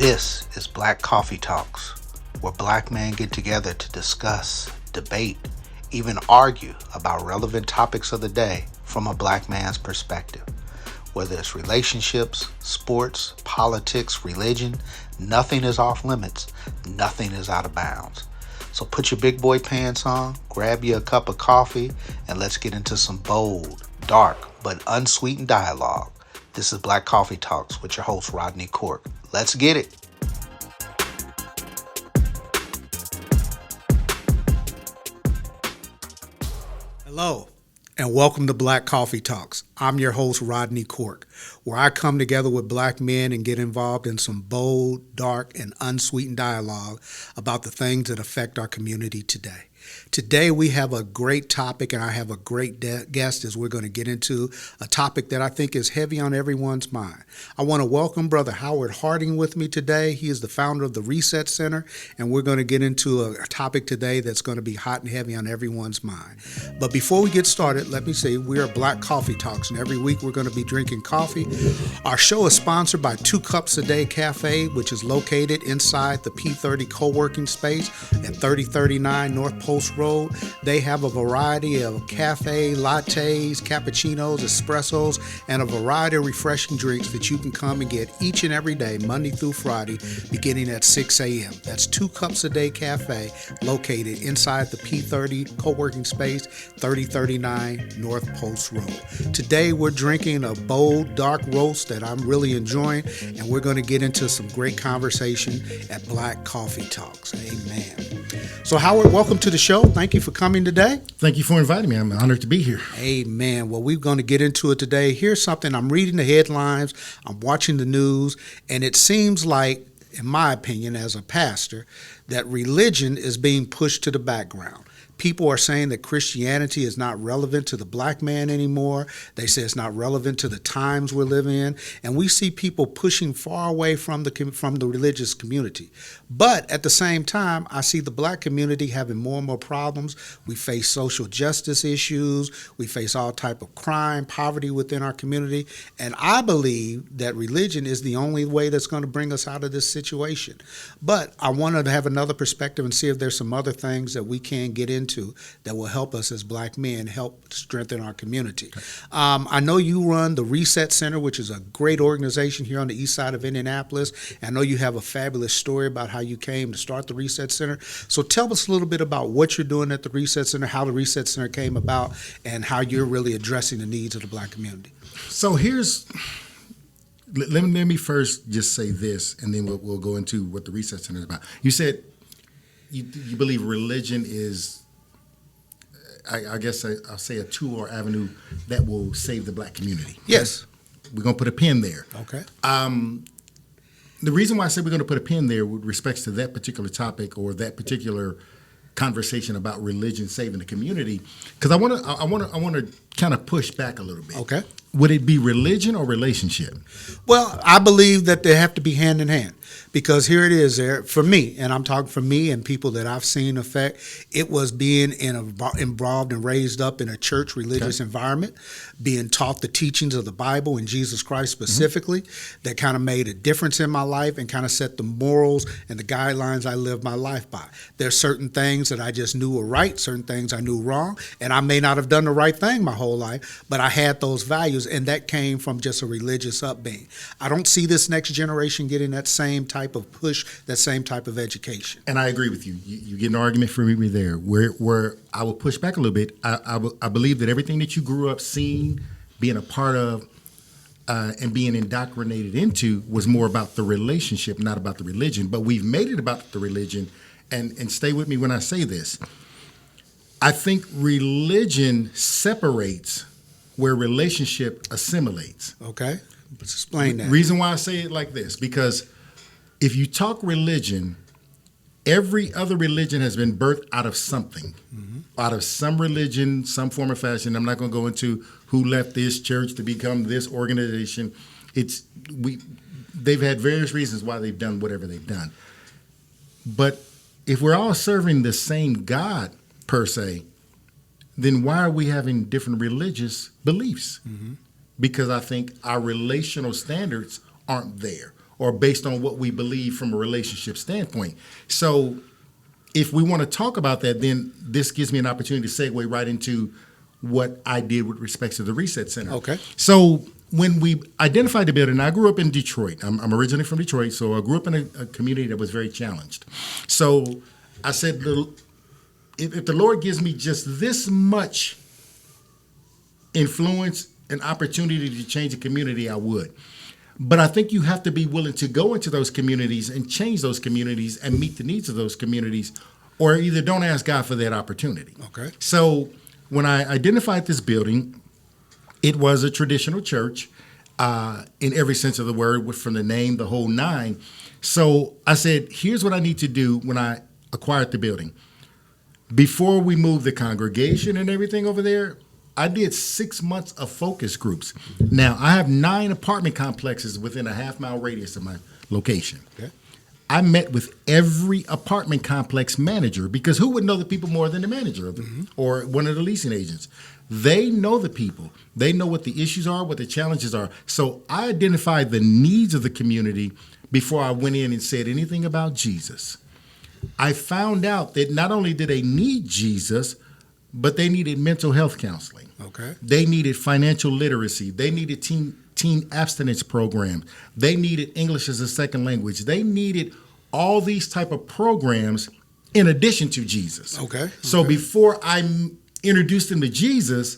This is Black Coffee Talks, where black men get together to discuss, debate, even argue about relevant topics of the day from a black man's perspective. Whether it's relationships, sports, politics, religion, nothing is off limits, nothing is out of bounds. So put your big boy pants on, grab you a cup of coffee, and let's get into some bold, dark, but unsweetened dialogue. This is Black Coffee Talks with your host, Rodney Cork. Let's get it. Hello, and welcome to Black Coffee Talks. I'm your host, Rodney Cork, where I come together with black men and get involved in some bold, dark, and unsweetened dialogue about the things that affect our community today. Today we have a great topic, and I have a great guest as we're going to get into a topic that I think is heavy on everyone's mind. I want to welcome Brother Howard Harding with me today. He is the founder of the Reset Center, and we're going to get into a topic today that's going to be hot and heavy on everyone's mind. But before we get started, let me say we are Black Coffee Talks, and every week we're going to be drinking coffee. Our show is sponsored by 2 Cups a Day Cafe, which is located inside the P30 co-working space at 3039 North Post Road. They have a variety of cafe, lattes, cappuccinos, espressos, and a variety of refreshing drinks that you can come and get each and every day, Monday through Friday, beginning at 6 a.m. That's 2 Cups a Day Cafe, located inside the P30 co-working space, 3039 North Post Road. Today we're drinking a bold, dark roast that I'm really enjoying, and we're going to get into some great conversation at Black Coffee Talks. Amen. So Howard, welcome to the show. Thank you for coming today. Thank you for inviting me. I'm honored to be here. Amen. Well, we're going to get into it today. Here's something. I'm reading the headlines. I'm watching the news. And it seems like, in my opinion, as a pastor, that religion is being pushed to the background. People are saying that Christianity is not relevant to the black man anymore. They say it's not relevant to the times we're living in. And we see people pushing far away from the religious community. But at the same time, I see the black community having more and more problems. We face social justice issues. We face all type of crime, poverty within our community. And I believe that religion is the only way that's going to bring us out of this situation. But I wanted to have another perspective and see if there's some other things that we can get into that will help us as black men, help strengthen our community. Okay. I know you run the Reset Center, which is a great organization here on the east side of Indianapolis. I know you have a fabulous story about how you came to start the Reset Center. So tell us a little bit about what you're doing at the Reset Center, how the Reset Center came about, and how you're really addressing the needs of the black community. So let me first just say this, and then we'll go into what the Reset Center is about. You said you believe religion is, I guess I'll say, a tool or avenue that will save the black community. Yes. We're going to put a pin there. Okay. The reason why I said we're going to put a pin there with respects to that particular topic or that particular conversation about religion saving the community, because I want to kind of push back a little bit. Okay. Would it be religion or relationship? Well, I believe that they have to be hand in hand, because here it is there for me, and I'm talking for me and people that I've seen affect. It was being involved and raised up in a church religious environment, being taught the teachings of the Bible and Jesus Christ specifically, that kind of made a difference in my life and kind of set the morals and the guidelines I live my life by. There's certain things that I just knew were right, certain things I knew wrong, and I may not have done the right thing my whole life, but I had those values, and that came from just a religious upbringing. I don't see this next generation getting that same type of push, that same type of education. And I agree with you. You get an argument for me there. Where I will push back a little bit. I believe that everything that you grew up seeing, being a part of, and being indoctrinated into was more about the relationship, not about the religion. But we've made it about the religion, and stay with me when I say this. I think religion separates where relationship assimilates. Okay, let's explain that. Reason why I say it like this, because if you talk religion, every other religion has been birthed out of something, out of some religion, some form or fashion. I'm not going to go into who left this church to become this organization. They've had various reasons why they've done whatever they've done. But if we're all serving the same God, per se, then why are we having different religious beliefs? Because I think our relational standards aren't there, or based on what we believe from a relationship standpoint. So if we want to talk about that, then this gives me an opportunity to segue right into what I did with respect to the Reset Center. Okay. So when we identified the building, I grew up in Detroit. I'm originally from Detroit, so I grew up in a community that was very challenged. So I said, if the Lord gives me just this much influence and opportunity to change a community, I would. But I think you have to be willing to go into those communities and change those communities and meet the needs of those communities, or either don't ask God for that opportunity. Okay. So when I identified this building, it was a traditional church in every sense of the word, from the name, the whole nine. So I said, here's what I need to do when I acquired the building. Before we moved the congregation and everything over there, I did 6 months of focus groups. Now, I have 9 apartment complexes within a half-mile radius of my location. Okay. I met with every apartment complex manager, because who would know the people more than the manager of them, or one of the leasing agents? They know the people. They know what the issues are, what the challenges are. So I identified the needs of the community before I went in and said anything about Jesus. I found out that not only did they need Jesus, but they needed mental health counseling. Okay. They needed financial literacy. They needed teen abstinence programs. They needed English as a second language. They needed all these type of programs in addition to Jesus. Okay. So before I introduced them to Jesus,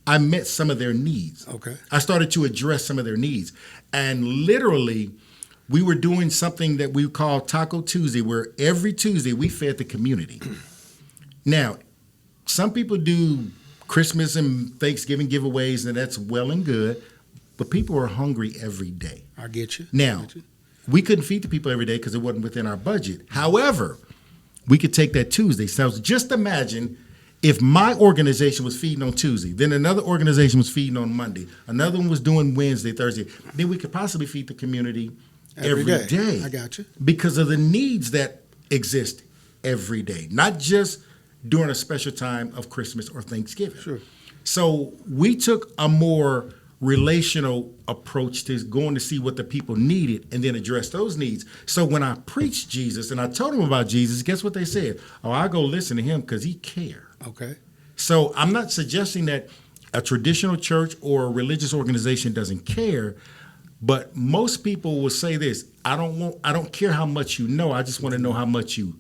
I met some of their needs. Okay. I started to address some of their needs. And literally, we were doing something that we call Taco Tuesday, where every Tuesday we fed the community. Now, some people do Christmas and Thanksgiving giveaways, and that's well and good, but people are hungry every day. I get you. Now, we couldn't feed the people every day because it wasn't within our budget. However, we could take that Tuesday. So just imagine if my organization was feeding on Tuesday, then another organization was feeding on Monday, another one was doing Wednesday, Thursday, then we could possibly feed the community every day. I got you. Because of the needs that exist every day, not just during a special time of Christmas or Thanksgiving. Sure. So we took a more relational approach to going to see what the people needed and then address those needs. So when I preached Jesus and I told them about Jesus, guess what they said? Oh, I'll go listen to him because he cared. Okay. So I'm not suggesting that a traditional church or a religious organization doesn't care, but most people will say this: I don't care how much you know, I just want to know how much you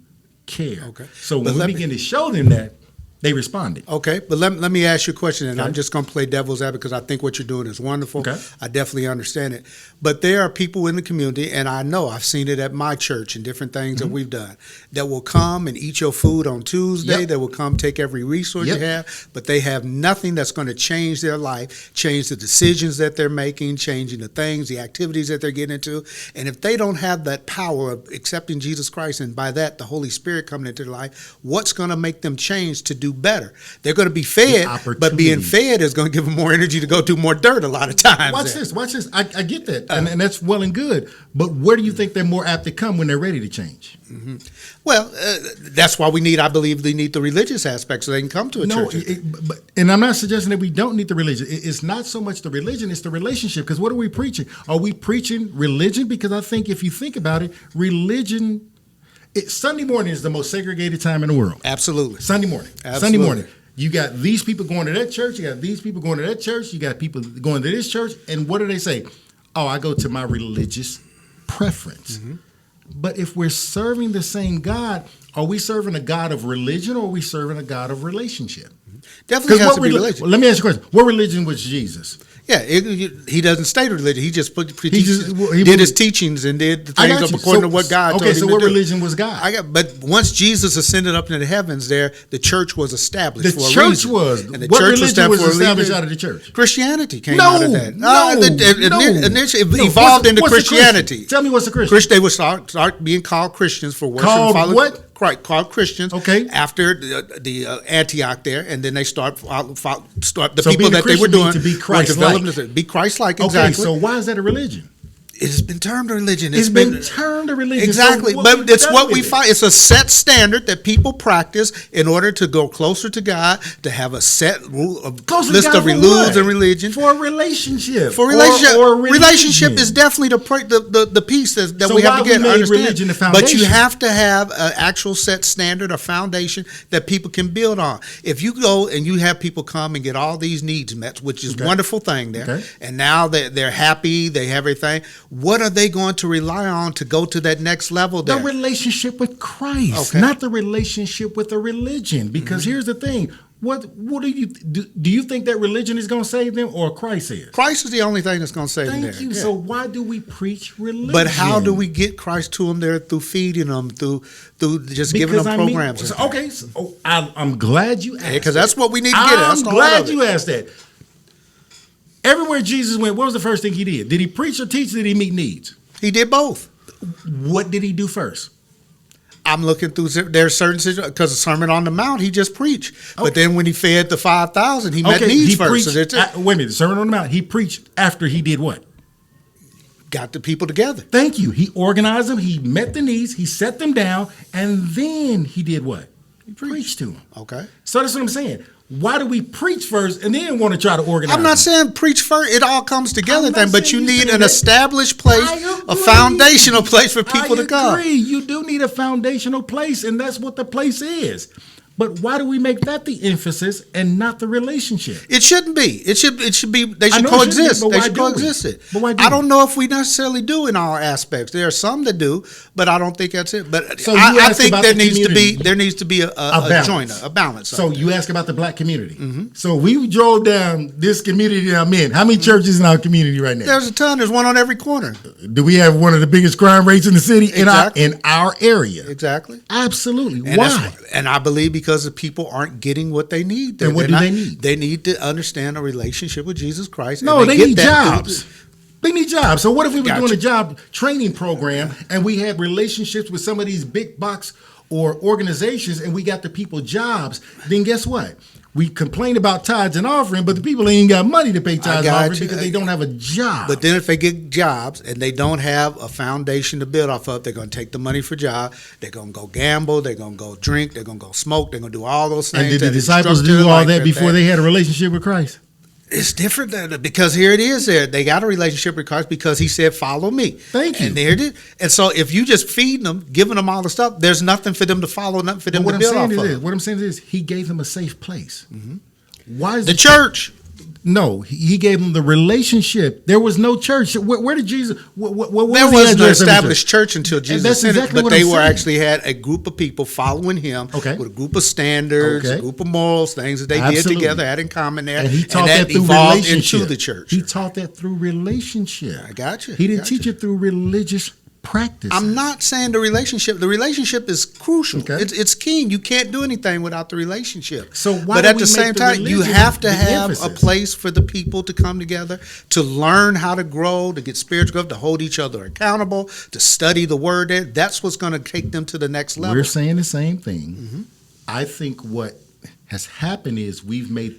care. Okay. So when we begin to show them that, they responded. Okay, but let me ask you a question, and Okay. I'm just going to play devil's advocate because I think what you're doing is wonderful. Okay. I definitely understand it. But there are people in the community, and I know I've seen it at my church and different things that we've done, that will come and eat your food on Tuesday. Yep. That will come take every resource Yep. you have, but they have nothing that's going to change their life, change the decisions that they're making, changing the things, the activities that they're getting into. And if they don't have that power of accepting Jesus Christ, and by that, the Holy Spirit coming into their life, what's going to make them change to do better? They're going to be fed, but being fed is going to give them more energy to go do more dirt a lot of times. Watch this. I get that, and that's well and good. But where do you think they're more apt to come when they're ready to change? Mm-hmm. Well, that's why I believe they need the religious aspect so they can come to a church. And I'm not suggesting that we don't need the religion. It's not so much the religion, it's the relationship. Because what are we preaching? Are we preaching religion? Because I think if you think about it, religion, Sunday morning is the most segregated time in the world. Absolutely. Sunday morning. Absolutely. Sunday morning. You got these people going to that church. You got these people going to that church. You got people going to this church. And what do they say? Oh, I go to my religious preference. Mm-hmm. But if we're serving the same God, are we serving a God of religion, or are we serving a God of relationship? Definitely has to be religion. Well, let me ask you a question. What religion was Jesus? Yeah, he doesn't state religion. He just did his teachings and did the things according to what God told him to do. Okay, so what religion was God? But once Jesus ascended up into the heavens there, the church was established for a reason. The church was. And the what church religion was established out of the church? Christianity came out of that. Initially, it evolved into Christianity. Tell me what's a Christian. They would start being called Christians for worship. Called what? Called Christians. Okay. After the Antioch there, and then they start the So people that they were doing to be Christ-like. Be Christ-like, Okay, exactly. so why is that a religion? It's been termed a religion. It's been turned to religion. Exactly. So But it's what we it? find. It's a set standard that people practice in order to go closer to God, to have a set rule of Closer to list God of for rules what? and religion. For a relationship. For relationship, Or relationship religion. is definitely the piece that So we have why to get we made understand. religion the But you foundation? have to have an actual set standard or foundation that people can build on. If you go and you have people come and get all these needs met, which is a wonderful thing there, Okay. and now they're happy, they have everything, what are they going to rely on to go to that next level there? The relationship with Christ, Okay. not the relationship with a religion. Because here's the thing: what do you do? Do you think that religion is going to save them, or Christ is? Christ is the only thing that's going to save them Thank there. you. Yeah. So why do we preach religion? But how do we get Christ to them there? Through feeding them, through just giving them programs. I'm glad you asked. Because that's what we need to get at. That's I'm the heart glad of it. you asked that. Everywhere Jesus went, what was the first thing he did? Did he preach or teach? Or did he meet needs? He did both. What did he do first? I'm looking through. There's certain situations because the Sermon on the Mount he just preached, but then when he fed the 5,000, he met needs he first. preached. So that's it. Wait a minute, the Sermon on the Mount. He preached after he did what? Got the people together. Thank you. He organized them. He met the needs. He set them down, and then he did what? He preached to them. Okay. So that's what I'm saying. Why do we preach first and then want to try to organize? I'm not them? saying preach first. It all comes together I'm not then, but saying you you need saying an that. established place, I a agree. foundational place for people to come. I agree. You do need a foundational place, and that's what the place is. But why do we make that the emphasis and not the relationship? It shouldn't be. It should be. They I should know it shouldn't be, coexist. but They why should do we? coexist it. But why do I we? don't know if we necessarily do in all aspects. There are some that do, but I don't think that's it. But So you I asked think about there the needs community. to be a balance. joint, a balance. So of it. you ask about the black community. So we drove down this community that I'm in. How many churches in our community right now? There's a ton. There's one on every corner. Do we have one of the biggest crime rates in the city Exactly. in our area? Exactly. Absolutely. And Why? And I believe because the people aren't getting what they need. And what do they need? They need to understand a relationship with Jesus Christ. and No, they get need that jobs. They need jobs. So what if we were Gotcha. doing a job training program and we had relationships with some of these big box or organizations and we got the people jobs? Then guess what? We complain about tithes and offering, but the people ain't got money to pay tithes and got offering you. because they don't have a job. But then if they get jobs and they don't have a foundation to build off of, they're going to take the money for job. They're going to go gamble. They're going to go drink. They're going to go smoke. They're going to do all those things. And did the that disciples instruct their do all life that and before they had a relationship with Christ? It's different because here it is. There they got a relationship with Christ because He said, "Follow me." Thank you. And there it is. And so if you just feeding them, giving them all the stuff, there's nothing for them to follow, nothing for them But to what I'm build saying off is of. this. What I'm saying is He gave them a safe place. Why is The church. No, he gave them the relationship. There was no church. Where did Jesus? Where There was the was no address of the established church until Jesus that's sent exactly it, but what they I'm were saying. actually had a group of people following Him Okay. with a group of standards, Okay. a group of morals, things that they Absolutely. did together, had in common there, And he taught that that through evolved relationship. into the church. He taught that through relationship. I got you. He didn't Got teach you. it through religious practice. I'm not saying the relationship. The relationship is crucial. Okay. It's key. You can't do anything without the relationship. So why but do at we the same make the time, you religion have to the have a emphasis? place for the people to come together, to learn how to grow, to get spiritual growth, to hold each other accountable, to study the Word. That's what's going to take them to the next level. We're saying the same thing. I think what has happened is we've made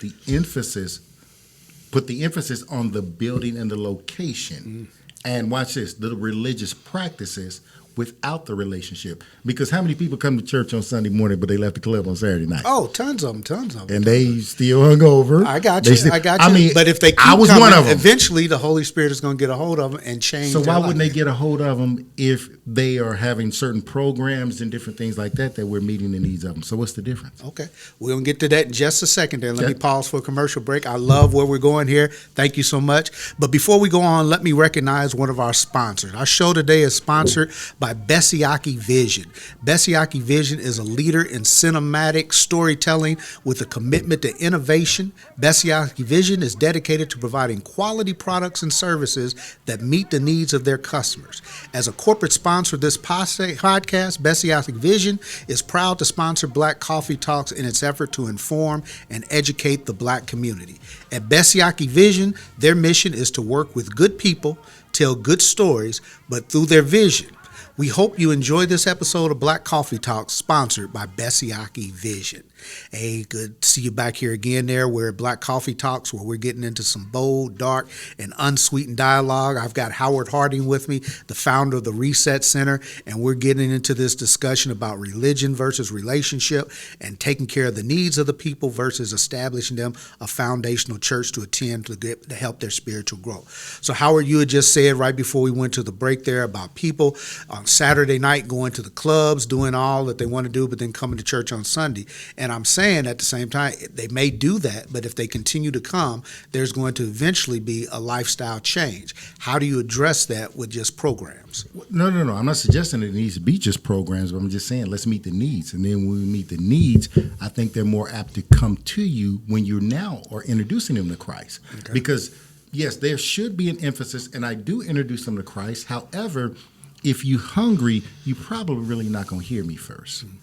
put the emphasis on the building and the location. And watch this, the religious practices without the relationship. Because how many people come to church on Sunday morning, but they left the club on Saturday night? Oh, tons of them. And they still hungover. I got They you. still- I got you. I mean, but if they keep I was coming, one of them. eventually the Holy Spirit is going to get a hold of them and change. So their why wouldn't life. they get a hold of them if they are having certain programs and different things like that we're meeting the needs of them? So what's the difference? Okay. We're going to get to that in just a second there. Let Okay. me pause for a commercial break. I love where we're going here. Thank you so much. But before we go on, let me recognize one of our sponsors. Our show today is sponsored by Bessiaki Vision. Bessiaki Vision is a leader in cinematic storytelling with a commitment to innovation. Bessiaki Vision is dedicated to providing quality products and services that meet the needs of their customers. As a corporate sponsor of this podcast, Bessiaki Vision is proud to sponsor Black Coffee Talks in its effort to inform and educate the Black community. At Bessiaki Vision, their mission is to work with good people, tell good stories, but through their vision. We hope you enjoy this episode of Black Coffee Talks, sponsored by Besiaki Vision. Hey, good to see you back here again there. We're at Black Coffee Talks, where we're getting into some bold, dark, and unsweetened dialogue. I've got Howard Harding with me, the founder of the Reset Center, and we're getting into this discussion about religion versus relationship and taking care of the needs of the people versus establishing them a foundational church to attend to help their spiritual growth. So, Howard, you had just said right before we went to the break there about people on Saturday night going to the clubs, doing all that they want to do, but then coming to church on Sunday. And I'm saying at the same time, they may do that, but if they continue to come, there's going to eventually be a lifestyle change. How do you address that with just programs? No. I'm not suggesting it needs to be just programs, but I'm just saying let's meet the needs. And then when we meet the needs, I think they're more apt to come to you when you now are introducing them to Christ. Okay. Because, yes, there should be an emphasis, and I do introduce them to Christ. However, if you're hungry, you're probably really not going to hear me first. Mm-hmm.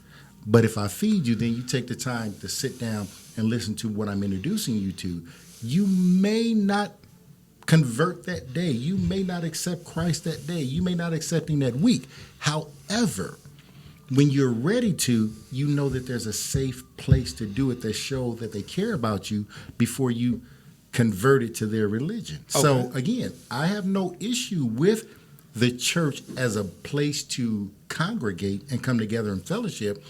But if I feed you, then you take the time to sit down and listen to what I'm introducing you to. You may not convert that day. You may not accept Christ that day. You may not accept him that week. However, when you're ready to, you know that there's a safe place to do it that shows that they care about you before you convert it to their religion. Okay. So again, I have no issue with the church as a place to congregate and come together in fellowship.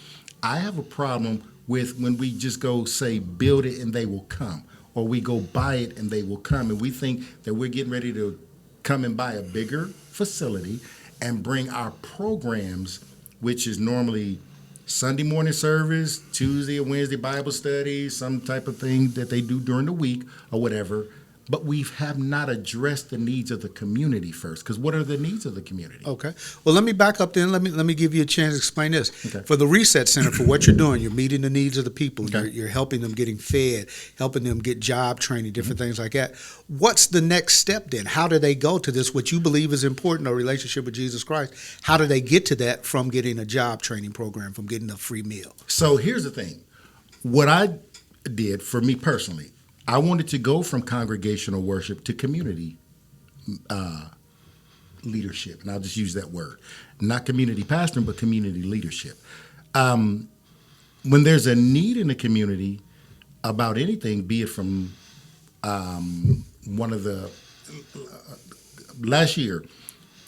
I have a problem with when we just go say, build it and they will come, or we go buy it and they will come. And we think that we're getting ready to come and buy a bigger facility and bring our programs, which is normally Sunday morning service, Tuesday or Wednesday Bible study, some type of thing that they do during the week or whatever. But we have not addressed the needs of the community first. Because what are the needs of the community? Okay. Well, let me back up then. Let me give you a chance to explain this. Okay. For the Reset Center, for what you're doing, you're meeting the needs of the people. Okay. You're helping them getting fed, helping them get job training, different things like that. What's the next step then? How do they go to this, what you believe is important, a relationship with Jesus Christ? How do they get to that from getting a job training program, from getting a free meal? So here's the thing. What I did for me personally, I wanted to go from congregational worship to community leadership, and I'll just use that word. Not community pastoring, but community leadership. When there's a need in the community about anything, be it from one of the last year,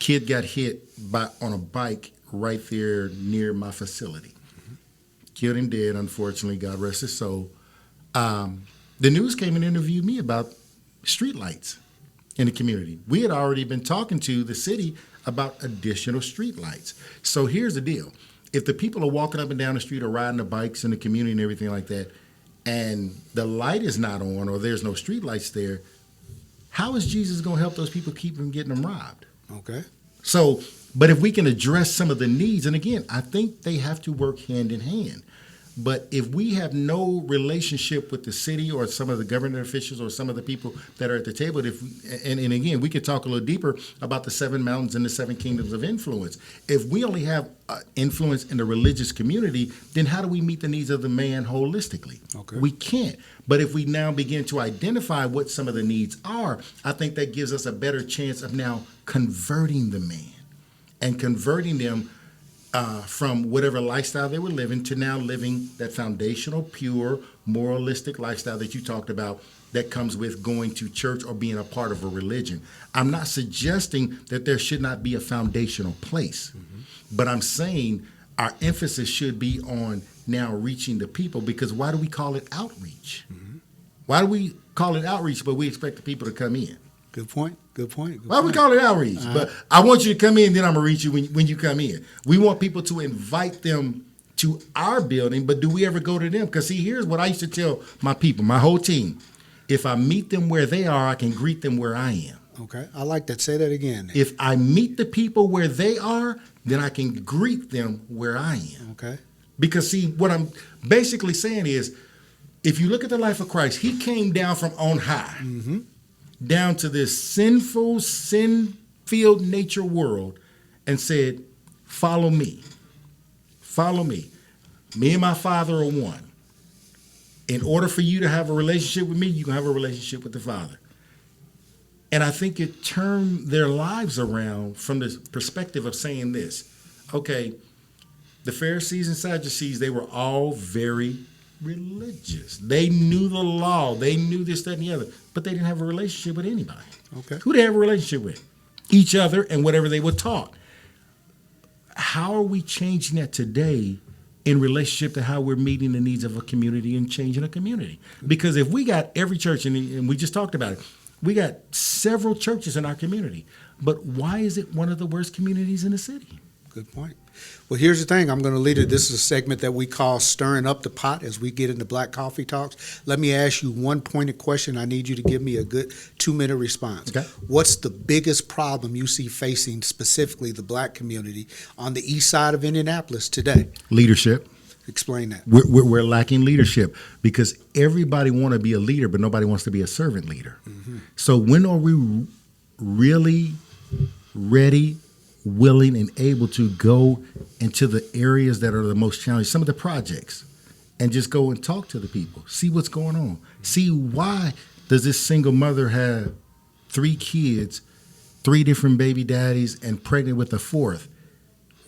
kid got hit on a bike right there near my facility. Mm-hmm. Killed him dead, unfortunately, God rest his soul. The news came and interviewed me about streetlights in the community. We had already been talking to the city about additional streetlights. So here's the deal. If the people are walking up and down the street or riding the bikes in the community and everything like that, and the light is not on or there's no streetlights there, how is Jesus going to help those people keep from getting them robbed? Okay. So, but if we can address some of the needs, and again, I think they have to work hand in hand. But if we have no relationship with the city or some of the government officials or some of the people that are at the table, and again, we could talk a little deeper about the 7 mountains and the 7 kingdoms of influence. If we only have influence in the religious community, then how do we meet the needs of the man holistically? Okay. We can't. But if we now begin to identify what some of the needs are, I think that gives us a better chance of now converting the man and converting them from whatever lifestyle they were living to now living that foundational, pure, moralistic lifestyle that you talked about that comes with going to church or being a part of a religion. I'm not suggesting that there should not be a foundational place, but I'm saying our emphasis should be on now reaching the people, because why do we call it outreach? Why do we call it outreach, but we expect the people to come in? Good point. Why we call it outreach? But I want you to come in, then I'm going to reach you when you come in. We want people to invite them to our building, but do we ever go to them? Because see, here's what I used to tell my people, my whole team. If I meet them where they are, I can greet them where I am. Okay, I like that. Say that again. If I meet the people where they are, then I can greet them where I am. Okay. Because see, what I'm basically saying is, if you look at the life of Christ, he came down from on high. Mm-hmm. Down to this sinful, sin-filled nature world and said, follow me. Follow me. Me and my Father are one. In order for you to have a relationship with me, you can have a relationship with the Father. And I think it turned their lives around from the perspective of saying this: Okay, the Pharisees and Sadducees, they were all very religious. They knew the law. They knew this, that, and the other. But they didn't have a relationship with anybody. Okay. Who they have a relationship with? Each other and whatever they were taught. How are we changing that today in relationship to how we're meeting the needs of a community and changing a community? Because if we got every church, and we just talked about it, we got several churches in our community. But why is it one of the worst communities in the city? Good point. Well, here's the thing. I'm going to lead it. This is a segment that we call Stirring Up the Pot as we get into Black Coffee Talks. Let me ask you one pointed question. I need you to give me a good 2-minute response. Okay. What's the biggest problem you see facing specifically the Black community on the east side of Indianapolis today? Leadership. Explain that. We're lacking leadership because everybody want to be a leader, but nobody wants to be a servant leader. Mm-hmm. So when are we really ready, willing, and able to go into the areas that are the most challenging, some of the projects, and just go and talk to the people, see what's going on, see why does this single mother have 3 kids, 3 different baby daddies, and pregnant with a 4th?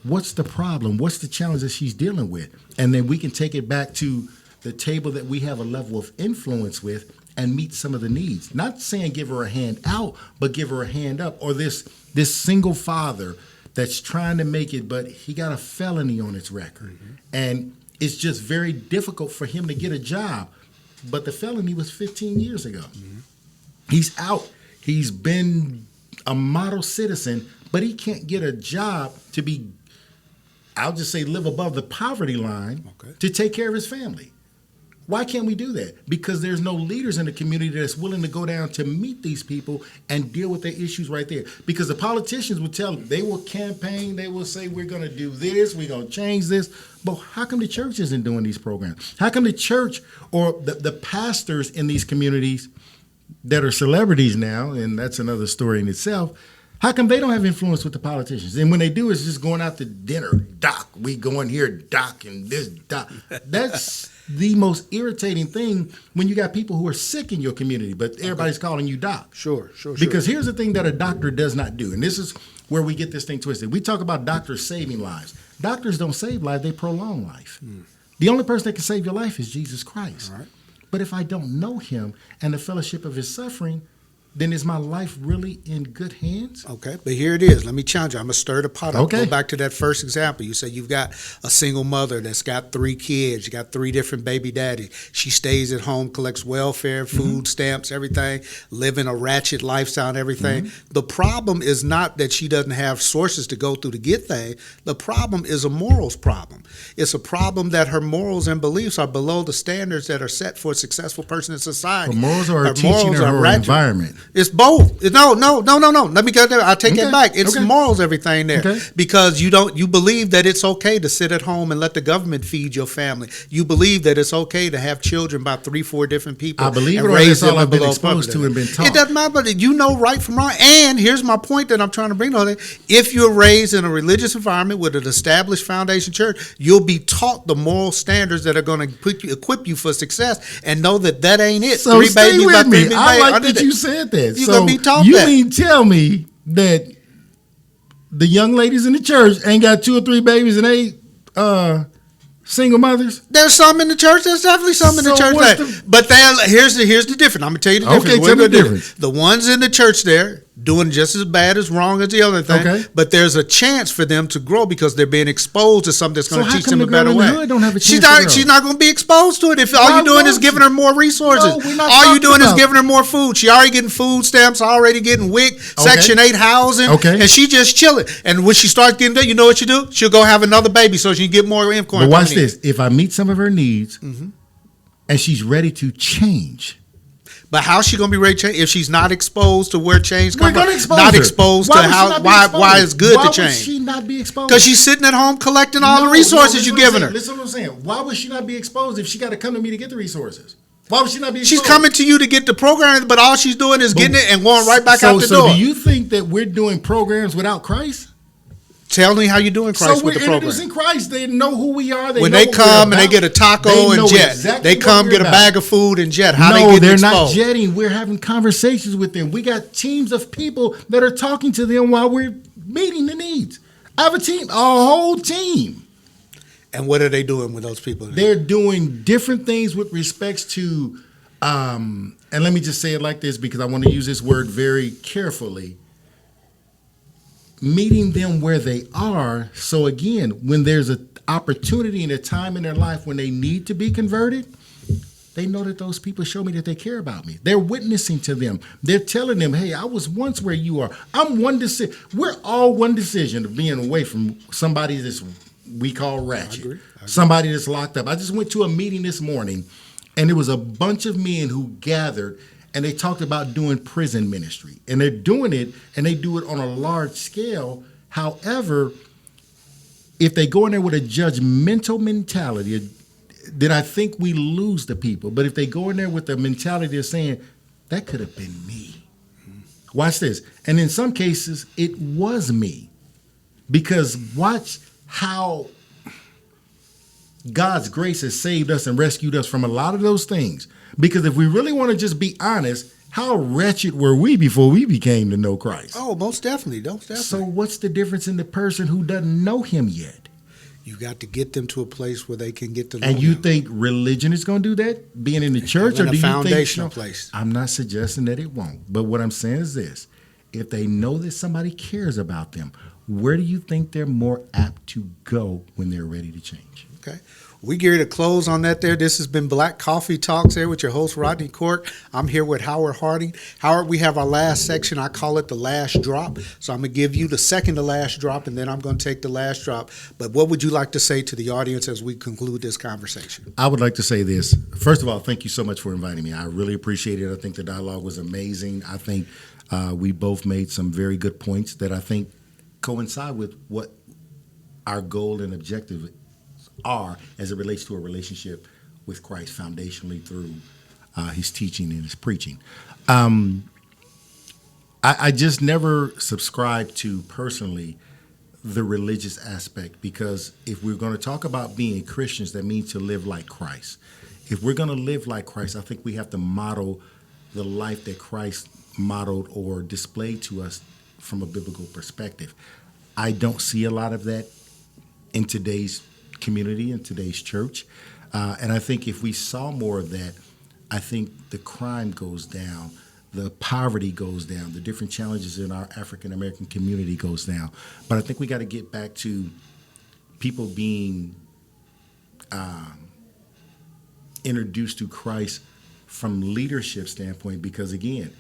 What's the problem? What's the challenge that she's dealing with? And then we can take it back to the table that we have a level of influence with and meet some of the needs. Not saying give her a hand out, but give her a hand up. Or this single father that's trying to make it, but he got a felony on his record. Mm-hmm. And it's just very difficult for him to get a job. But the felony was 15 years ago. Mm-hmm. He's out. He's been a model citizen, but he can't get a job to be, I'll just say, live above the poverty line to take care of his family. Why can't we do that? Because there's no leaders in the community that's willing to go down to meet these people and deal with their issues right there. Because the politicians will tell them, they will campaign, they will say, we're going to do this, we're going to change this. But how come the church isn't doing these programs? How come the church or the pastors in these communities that are celebrities now, and that's another story in itself, how come they don't have influence with the politicians? And when they do, it's just going out to dinner. Doc, we going here, Doc, and this, Doc. That's the most irritating thing when you got people who are sick in your community, but everybody's calling you Doc. Sure. Because here's the thing that a doctor does not do, and this is where we get this thing twisted. We talk about doctors saving lives. Doctors don't save lives, they prolong life. The only person that can save your life is Jesus Christ. All right. But if I don't know him and the fellowship of his suffering, then is my life really in good hands? Okay, but here it is. Let me challenge you. I'm going to stir the pot up. Okay. Go back to that first example. You say you've got a single mother that's got 3 kids. You got 3 different baby daddies. She stays at home, collects welfare, food stamps, everything, living a ratchet lifestyle and everything. The problem is not that she doesn't have sources to go through to get things. The problem is a morals problem. It's a problem that her morals and beliefs are below the standards that are set for a successful person in society. Her morals are teaching her environment. It's both. No. Let me get there. I'll take it back. It's morals, everything there. Okay. Because you believe that it's okay to sit at home and let the government feed your family. You believe that it's okay to have children by 3-4 different people. I believe and it, or raise that's all them I've been below exposed to and been taught. It doesn't matter, but you know right from wrong. And here's my point that I'm trying to bring on it. If you're raised in a religious environment with an established foundation church, you'll be taught the moral standards that are going to equip you for success, and know that ain't it. So stay with me. I like that you said that. You're so going to be taught you that. mean tell me that the young ladies in the church ain't got 2 or 3 babies and they single mothers? There's some in the church. There's definitely some in the church there. But here's the difference. I'm gonna tell you the difference. Okay, tell me the difference. The ones in the church there doing just as bad as wrong as the other thing. Okay. But there's a chance for them to grow because they're being exposed to something that's going to teach them a better way. Don't have a chance She's not going to be exposed to it if all you're doing is giving her more resources. All you're doing is giving her more food. She already getting food stamps, already getting WIC, Section 8 housing, and she just chilling. And when she starts getting that, you know what you do? She'll go have another baby so she can get more income. But watch this. If I meet some of her needs and she's ready to change. But how's she going to be ready to change if she's not exposed to where change comes from? Not exposed to why it's good to change. Why would she not be exposed? Because she's sitting at home collecting all the resources you're giving her. Listen to what I'm saying. Why would she not be exposed if she got to come to me to get the resources? Why would she not be exposed? She's coming to you to get the program, but all she's doing is getting it and going right back out the door. So do you think that we're doing programs without Christ? Tell me how you're doing Christ with the program. So we're introducing Christ. They know who we are. When they come and they get a taco and jet. They come get a bag of food and jet. How they get exposed? No, they're not jetting. We're having conversations with them. We got teams of people that are talking to them while we're meeting the needs. I have a team, a whole team. And what are they doing with those people? They're doing different things with respects to, and let me just say it like this because I want to use this word very carefully, meeting them where they are. So again, when there's an opportunity and a time in their life when they need to be converted, they know that those people show me that they care about me. They're witnessing to them. They're telling them, hey, I was once where you are. I'm one decision. We're all one decision of being away from somebody that's we call ratchet. I agree. Somebody that's locked up. I just went to a meeting this morning, and there was a bunch of men who gathered, and they talked about doing prison ministry. And they're doing it, and they do it on a large scale. However, if they go in there with a judgmental mentality, then I think we lose the people. But if they go in there with the mentality of saying, that could have been me. Watch this. And in some cases, it was me. Because watch how God's grace has saved us and rescued us from a lot of those things. Because if we really want to just be honest, how wretched were we before we became to know Christ? Oh, most definitely. So what's the difference in the person who doesn't know him yet? You got to get them to a place where they can get to know And you him. think religion is going to do that? Being in the church? Or do you foundational think, place. I'm not suggesting that it won't. But what I'm saying is this. If they know that somebody cares about them, where do you think they're more apt to go when they're ready to change? Okay. We gear to close on that there. This has been Black Coffee Talks here with your host, Rodney Cork. I'm here with Howard Harding. Howard, we have our last section. I call it the last drop. So I'm going to give you the second to last drop, and then I'm going to take the last drop. But what would you like to say to the audience as we conclude this conversation? I would like to say this. First of all, thank you so much for inviting me. I really appreciate it. I think the dialogue was amazing. I think we both made some very good points that I think coincide with what our goal and objective are as it relates to a relationship with Christ foundationally through his teaching and his preaching. I just never subscribed to personally the religious aspect, because if we're going to talk about being Christians, that means to live like Christ. If we're going to live like Christ, I think we have to model the life that Christ modeled or displayed to us from a biblical perspective. I don't see a lot of that in today's community, in today's church. And I think if we saw more of that, I think the crime goes down, the poverty goes down, the different challenges in our African American community goes down. But I think we got to get back to people being introduced to Christ from leadership standpoint, because again,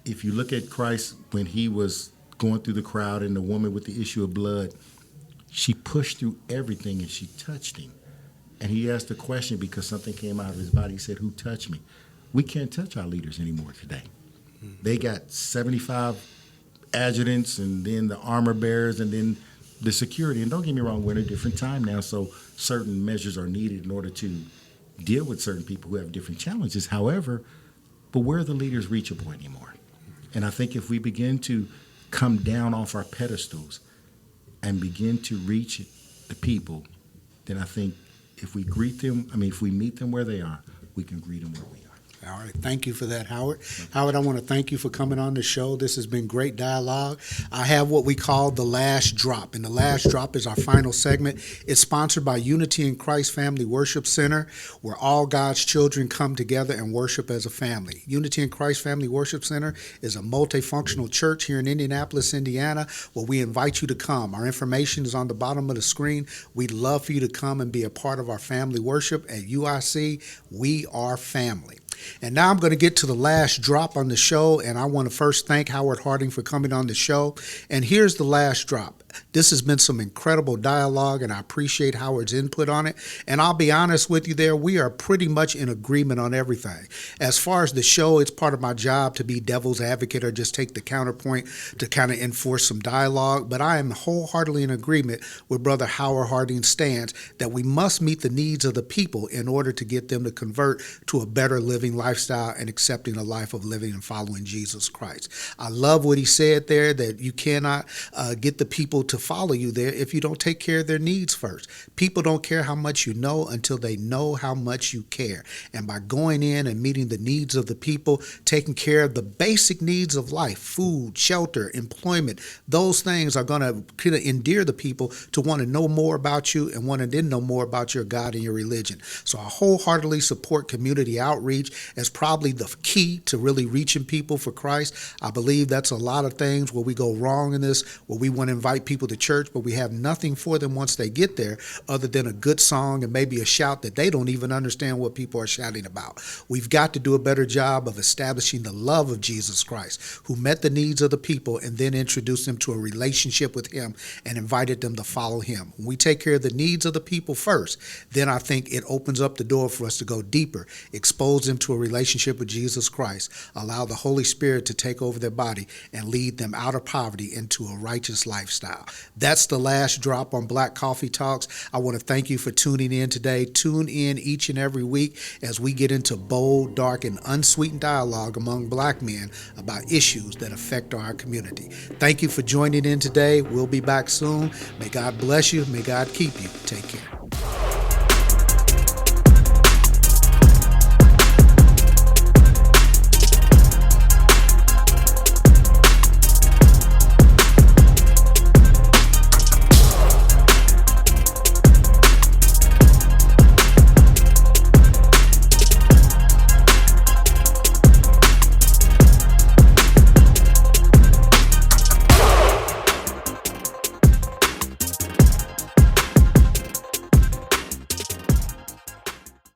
if you look at Christ when he was going through the crowd and the woman with the issue of blood, she pushed through everything and she touched him. And he asked a question because something came out of his body. He said, who touched me? We can't touch our leaders anymore today. They got 75 adjutants and then the armor bearers and then the security. And don't get me wrong, we're in a different time now, so certain measures are needed in order to deal with certain people who have different challenges. However, but where are the leaders reachable anymore? And I think if we begin to come down off our pedestals and begin to reach the people, then I think if we if we meet them where they are, we can greet them where we are. All right. Thank you for that, Howard. Howard, I want to thank you for coming on the show. This has been great dialogue. I have what we call the last drop, and the last drop is our final segment. It's sponsored by Unity in Christ Family Worship Center, where all God's children come together and worship as a family. Unity in Christ Family Worship Center is a multifunctional church here in Indianapolis, Indiana, where we invite you to come. Our information is on the bottom of the screen. We'd love for you to come and be a part of our family worship at UIC. We are family. And now I'm going to get to the last drop on the show, and I want to first thank Howard Harding for coming on the show. And here's the last drop. This has been some incredible dialogue, and I appreciate Howard's input on it. And I'll be honest with you there, we are pretty much in agreement on everything. As far as the show, it's part of my job to be devil's advocate or just take the counterpoint to kind of enforce some dialogue. But I am wholeheartedly in agreement with Brother Howard Harding's stance that we must meet the needs of the people in order to get them to convert to a better living lifestyle and accepting a life of living and following Jesus Christ. I love what he said there, that you cannot get the people people to follow you there if you don't take care of their needs first. People don't care how much you know until they know how much you care. And by going in and meeting the needs of the people, taking care of the basic needs of life, food, shelter, employment, those things are going to kind of endear the people to want to know more about you and want to then know more about your God and your religion. So I wholeheartedly support community outreach as probably the key to really reaching people for Christ. I believe that's a lot of things where we go wrong in this, where we want to invite people to church, but we have nothing for them once they get there other than a good song and maybe a shout that they don't even understand what people are shouting about. We've got to do a better job of establishing the love of Jesus Christ, who met the needs of the people and then introduced them to a relationship with him and invited them to follow him. When we take care of the needs of the people first, then I think it opens up the door for us to go deeper, expose them to a relationship with Jesus Christ, allow the Holy Spirit to take over their body and lead them out of poverty into a righteous lifestyle. That's the last drop on Black Coffee Talks. I want to thank you for tuning in today. Tune in each and every week as we get into bold, dark, and unsweetened dialogue among Black men about issues that affect our community. Thank you for joining in today. We'll be back soon. May God bless you. May God keep you. Take care.